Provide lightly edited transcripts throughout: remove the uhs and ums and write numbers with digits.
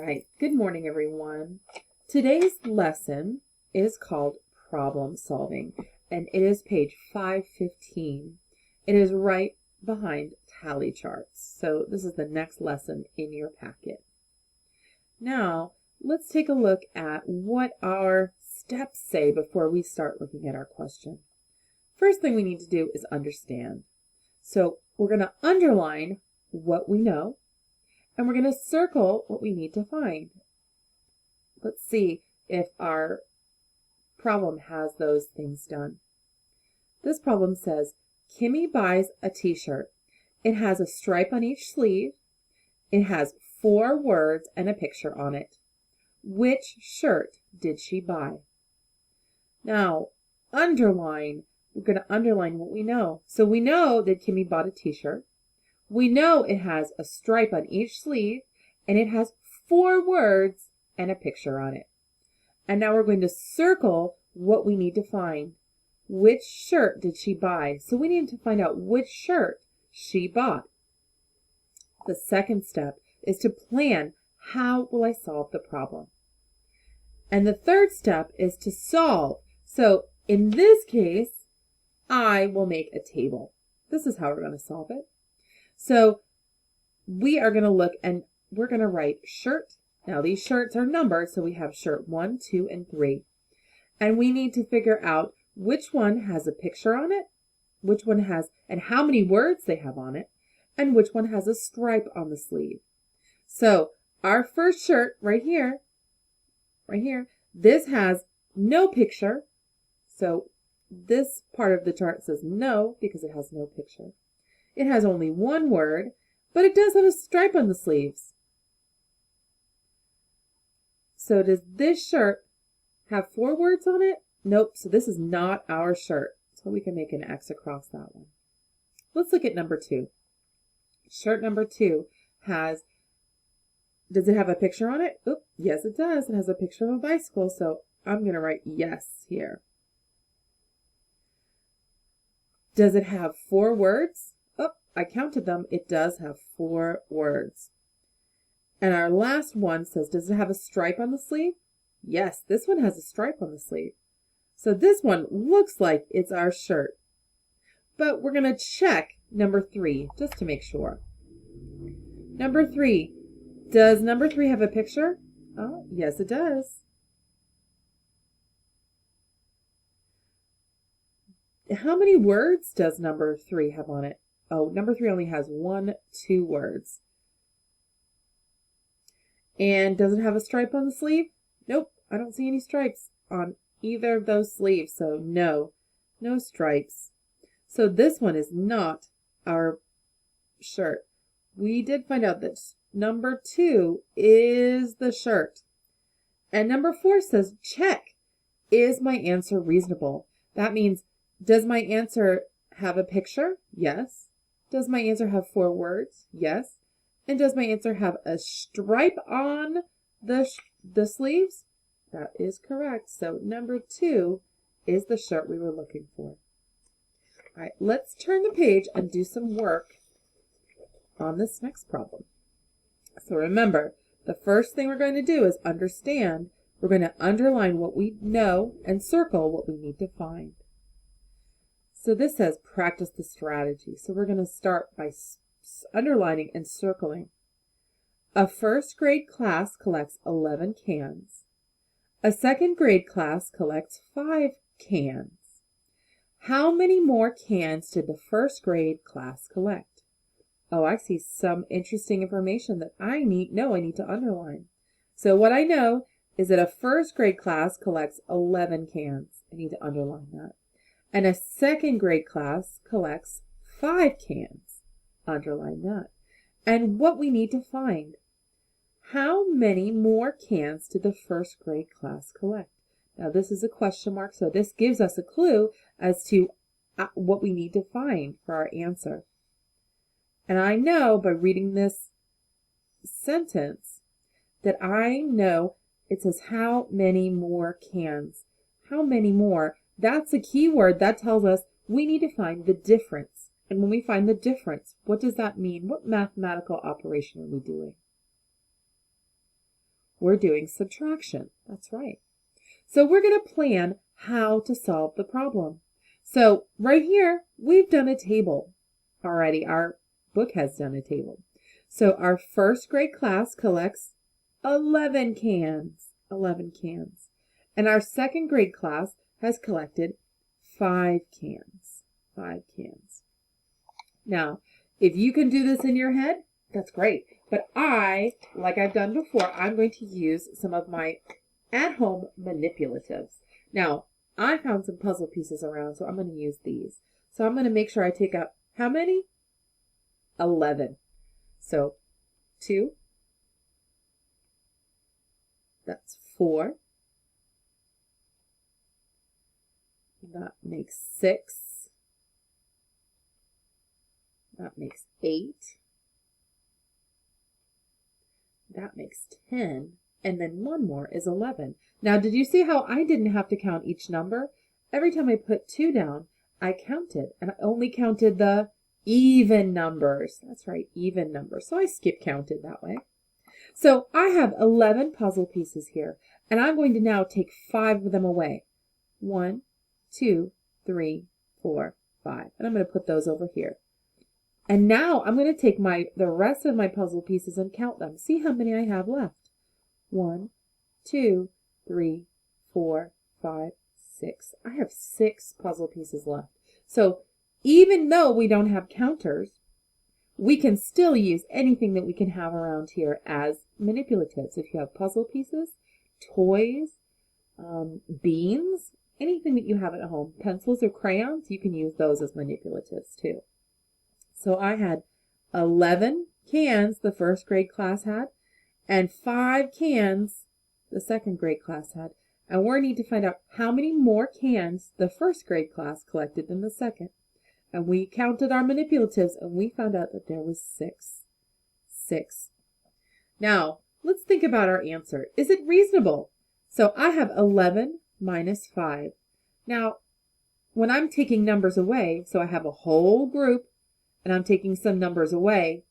right, good morning everyone. Today's lesson is called Problem Solving and it is page 515. It is right behind tally charts. So this is the next lesson in your packet. Now let's take a look at what our steps say before we start looking at our question. First thing we need to do is understand. So we're going to underline what we know. And we're going to circle what we need to find. Let's see if our problem has those things done. This problem says, Kimmy buys a t-shirt. It has a stripe on each sleeve. It has 4 words and a picture on it. Which shirt did she buy? Now, we're going to underline what we know. So we know that Kimmy bought a t-shirt. We know it has a stripe on each sleeve, and it has 4 words and a picture on it. And now we're going to circle what we need to find. Which shirt did she buy? So we need to find out which shirt she bought. The second step is to plan, how will I solve the problem? And the third step is to solve. So in this case, I will make a table. This is how we're going to solve it. So we are going to look and we're going to write shirt. Now these shirts are numbered, so we have shirt 1, 2, and 3. And we need to figure out which one has a picture on it, which one has, and how many words they have on it, and which one has a stripe on the sleeve. So our first shirt right here, this has no picture. So this part of the chart says no because it has no picture. It has only 1 word, but it does have a stripe on the sleeves. So does this shirt have 4 words on it? Nope, so this is not our shirt. So we can make an X across that one. Let's look at number 2. Shirt number 2 does it have a picture on it? Oop, yes it does. It has a picture of a bicycle, so I'm going to write yes here. Does it have 4 words? Oh, I counted them. It does have 4 words. And our last one says, does it have a stripe on the sleeve? Yes, this one has a stripe on the sleeve. So this one looks like it's our shirt. But we're going to check number 3 just to make sure. Number 3. Does number 3 have a picture? Oh, yes it does. How many words does number 3 have on it? Oh, number 3 only has 2 words. And does it have a stripe on the sleeve? Nope, I don't see any stripes on either of those sleeves, so no stripes. So this one is not our shirt. We did find out that number 2 is the shirt. And number 4 says, check, is my answer reasonable? That means, does my answer have a picture? Yes. Does my answer have 4 words? Yes. And does my answer have a stripe on the sleeves? That is correct. So number 2 is the shirt we were looking for. All right, let's turn the page and do some work on this next problem. So remember, the first thing we're going to do is understand. We're going to underline what we know and circle what we need to find. So this says practice the strategy. So we're going to start by underlining and circling. A first grade class collects 11 cans. A second grade class collects 5 cans. How many more cans did the first grade class collect? Oh, I see some interesting information that I need to underline. So what I know is that a first grade class collects 11 cans. I need to underline that. And a second grade class collects 5 cans. Underline that. And what we need to find. How many more cans did the first grade class collect? Now this is a question mark, so this gives us a clue as to what we need to find for our answer. And I know by reading this sentence that I know it says how many more cans. How many more? That's a key word. That tells us we need to find the difference. And when we find the difference, what does that mean? What mathematical operation are we doing? We're doing subtraction. That's right. So we're going to plan how to solve the problem. So right here, we've done a table already. Our book has done a table. So our first grade class collects 11 cans. 11 cans. And our second grade class has collected 5 cans. 5 cans. Now, if you can do this in your head, that's great. But like I've done before, I'm going to use some of my at-home manipulatives. Now, I found some puzzle pieces around, so I'm going to use these. So I'm going to make sure I take out how many? 11. So 2. That's 4. That makes 6. That makes 8. That makes 10. And then one more is 11. Now, did you see how I didn't have to count each number? Every time I put 2 down, I counted. And I only counted the even numbers. That's right, even numbers. So I skip counted that way. So I have 11 puzzle pieces here. And I'm going to now take 5 of them away. 1, 2, 3, 4, 5. And I'm going to put those over here. And now I'm going to take the rest of my puzzle pieces and count them. See how many I have left. 1, 2, 3, 4, 5, 6. I have 6 puzzle pieces left. So even though we don't have counters, we can still use anything that we can have around here as manipulatives. If you have puzzle pieces, toys, beans, anything that you have at home, pencils or crayons, you can use those as manipulatives too. So I had 11 cans the first grade class had, and 5 cans the second grade class had. And we need to find out how many more cans the first grade class collected than the second. And we counted our manipulatives, and we found out that there was 6. 6. Now, let's think about our answer. Is it reasonable? So I have 11 minus 5. Now, when I'm taking numbers away, so I have a whole group, and I'm taking some numbers away,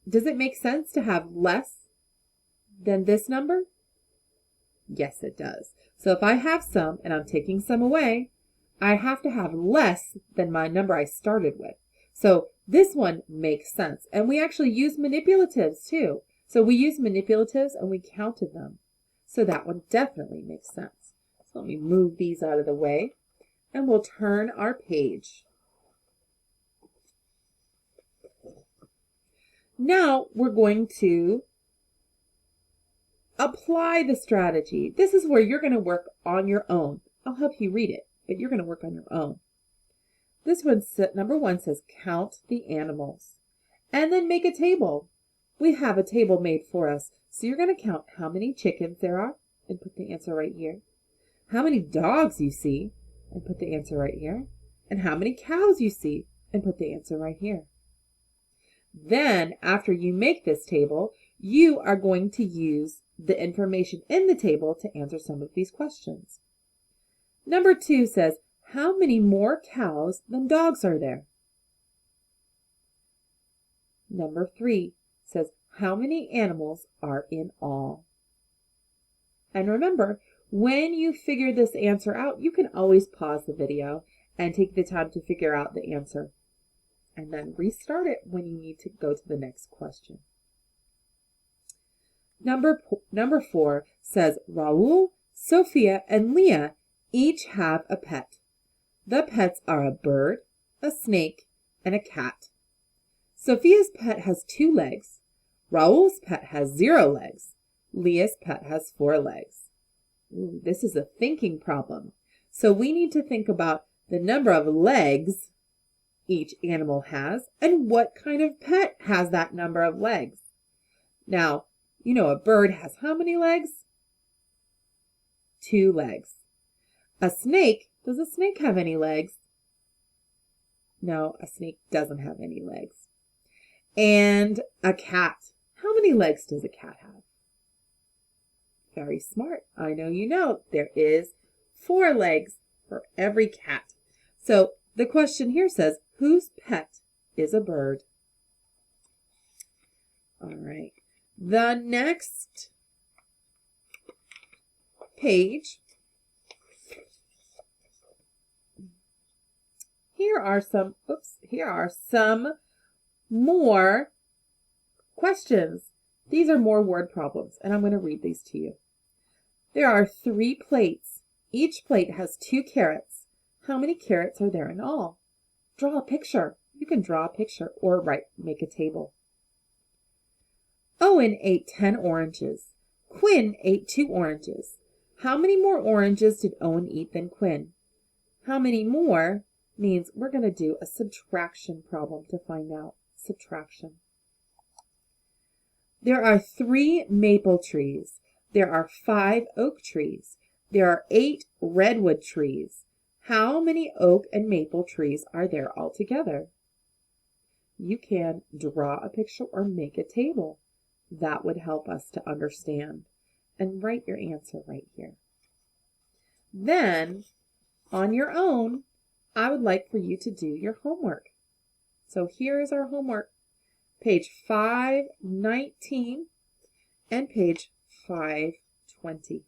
does it make sense to have less than this number? Yes, it does. So if I have some and I'm taking some away, I have to have less than my number I started with. So this one makes sense. And we actually use manipulatives too. So we use manipulatives and we counted them. So that one definitely makes sense. So let me move these out of the way and we'll turn our page. Now we're going to apply the strategy. This is where you're going to work on your own. I'll help you read it, but you're going to work on your own. This one, number 1 says count the animals and then make a table. We have a table made for us. So you're going to count how many chickens there are and put the answer right here. How many dogs you see and put the answer right here. And how many cows you see and put the answer right here. Then, after you make this table, you are going to use the information in the table to answer some of these questions. Number 2 says, how many more cows than dogs are there? Number 3 says, how many animals are in all? And remember, when you figure this answer out, you can always pause the video and take the time to figure out the answer. And then restart it when you need to go to the next question. Number 4 says, Raul, Sophia, and Leah each have a pet. The pets are a bird, a snake, and a cat. Sophia's pet has 2 legs. Raul's pet has 0 legs. Leah's pet has 4 legs. Ooh, this is a thinking problem. So we need to think about the number of legs each animal has and what kind of pet has that number of legs. Now, you know a bird has how many legs? 2 legs. A snake, does a snake have any legs? No, a snake doesn't have any legs. And a cat, how many legs does a cat have? Very smart. I know you know. There is 4 legs for every cat. So the question here says, whose pet is a bird? All right. The next page, here are some more questions. These are more word problems, and I'm going to read these to you. There are 3 plates. Each plate has 2 carrots. How many carrots are there in all? Draw a picture. You can draw a picture or make a table. Owen ate 10 oranges. Quinn ate 2 oranges. How many more oranges did Owen eat than Quinn? How many more means we're going to do a subtraction problem to find out. Subtraction. There are 3 maple trees. There are 5 oak trees. There are 8 redwood trees. How many oak and maple trees are there altogether? You can draw a picture or make a table. That would help us to understand. And write your answer right here. Then, on your own, I would like for you to do your homework. So here is our homework. Page 519 and page 520.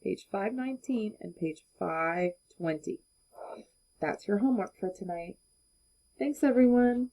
Page 519 and page 520. That's your homework for tonight. Thanks, everyone.